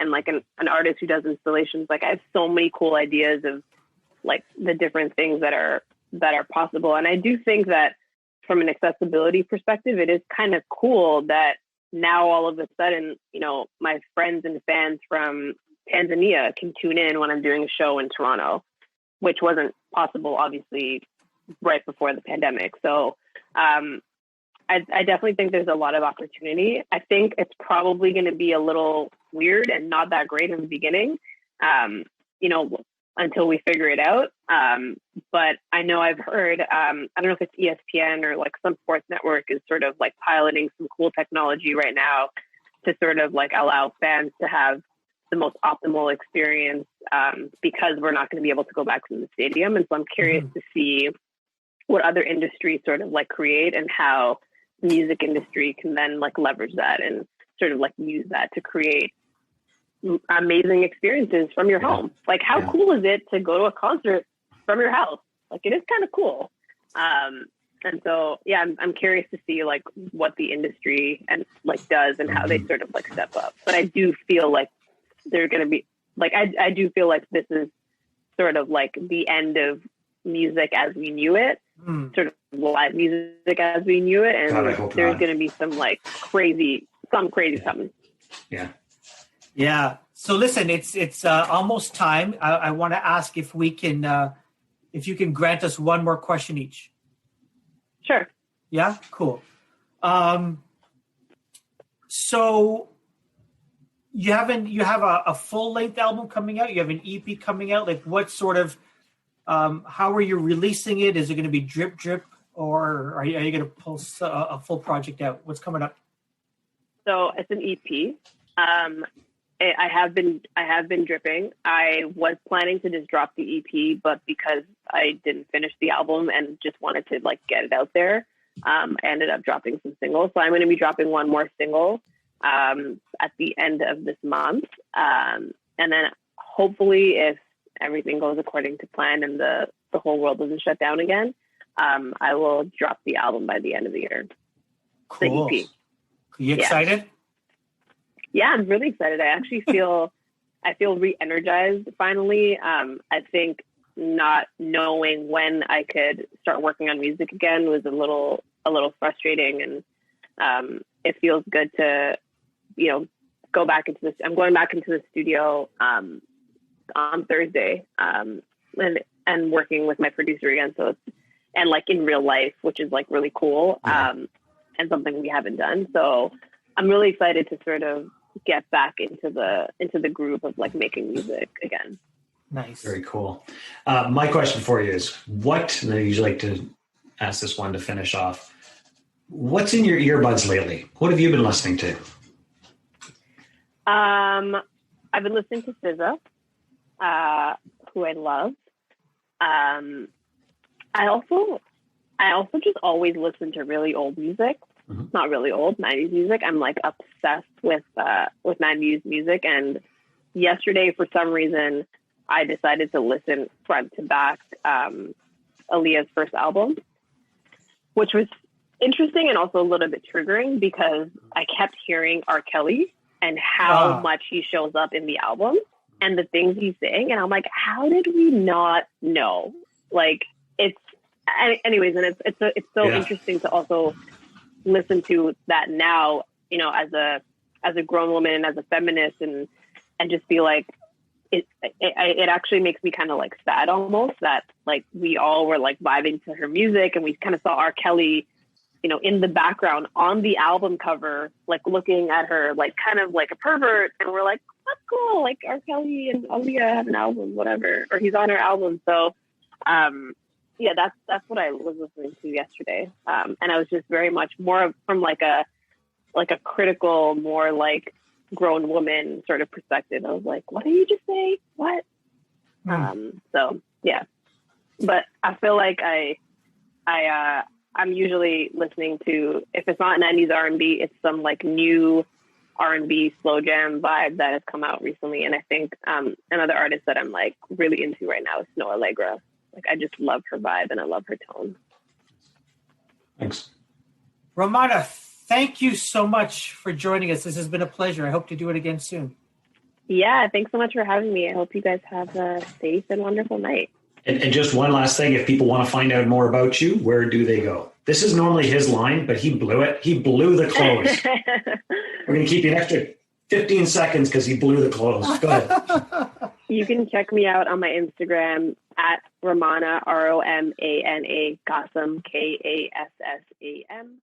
and like an artist who does installations, like I have so many cool ideas of like the different things that are possible. And I do think that from an accessibility perspective, it is kind of cool that now all of a sudden, you know, my friends and fans from Tanzania can tune in when I'm doing a show in Toronto, which wasn't possible, obviously, right before the pandemic. So I definitely think there's a lot of opportunity. I think it's probably going to be a little weird and not that great in the beginning, you know, until we figure it out. But I know I've heard, I don't know if it's ESPN or like some sports network is sort of like piloting some cool technology right now to sort of like allow fans to have the most optimal experience because we're not going to be able to go back to the stadium. And so I'm curious to see what other industries sort of like create and how the music industry can then like leverage that and sort of like use that to create amazing experiences from your home. Like how cool is it to go to a concert from your house? Like it is kind of cool. And so, yeah, I'm curious to see like what the industry and like does and how they sort of like step up. But I do feel like they're going to be like, I do feel like this is sort of like the end of music as we knew it, sort of live music as we knew it. And there's going to be some like crazy something. Yeah. Yeah. So listen, it's almost time. I want to ask if we can, if you can grant us one more question each. Sure. Yeah. Cool. So you have a full length album coming out. You have an EP coming out. Like what sort of, how are you releasing it? Is it going to be drip, or are you going to pull a full project out? What's coming up? So it's an EP. I have been dripping. I was planning to just drop the EP, but because I didn't finish the album and just wanted to like get it out there, I ended up dropping some singles. So I'm going to be dropping one more single at the end of this month, and then hopefully, if everything goes according to plan and the whole world doesn't shut down again, I will drop the album by the end of the year. Cool. The EP. You excited? Yeah, I'm really excited. I actually feel re-energized finally. I think not knowing when I could start working on music again was a little frustrating, and it feels good to, you know, go back into this. I'm going back into the studio on Thursday, and working with my producer again. So and like in real life, which is like really cool, and something we haven't done. So I'm really excited to sort of get back into the groove of like making music again. Nice. Very cool. My question for you is what, and I usually like to ask this one to finish off, what's in your earbuds lately? What have you been listening to? I've been listening to SZA, who I love. I also just always listen to really old music. Not really old, 90s music. I'm like obsessed with 90s music. And yesterday, for some reason, I decided to listen front to back Aaliyah's first album, which was interesting and also a little bit triggering because I kept hearing R. Kelly and how much he shows up in the album and the things he's saying. And I'm like, how did we not know? Like, anyways, and it's so interesting to also listen to that now, you know, as a grown woman and as a feminist, and just be like, it actually makes me kind of like sad almost that like we all were like vibing to her music and we kind of saw R. Kelly, you know, in the background on the album cover, like looking at her like kind of like a pervert, and we're like, that's cool, like R. Kelly and Aaliyah have an album, whatever, or he's on her album. So yeah, that's what I was listening to yesterday. And I was just very much more from like a critical, more like grown woman sort of perspective. I was like, what did you just say? What? So yeah, but I feel like I'm usually listening to, if it's not 90s R&B, it's some like new R&B slow jam vibe that has come out recently. And I think another artist that I'm like really into right now is Snow Allegra. Like I just love her vibe and I love her tone. Thanks. Romana, thank you so much for joining us. This has been a pleasure. I hope to do it again soon. Yeah, thanks so much for having me. I hope you guys have a safe and wonderful night. And just one last thing, if people want to find out more about you, where do they go? This is normally his line, but he blew it. He blew the close. We're going to keep you an extra 15 seconds because he blew the close. Go ahead. You can check me out on my Instagram at Romana, Romana, Kassam, Kassam.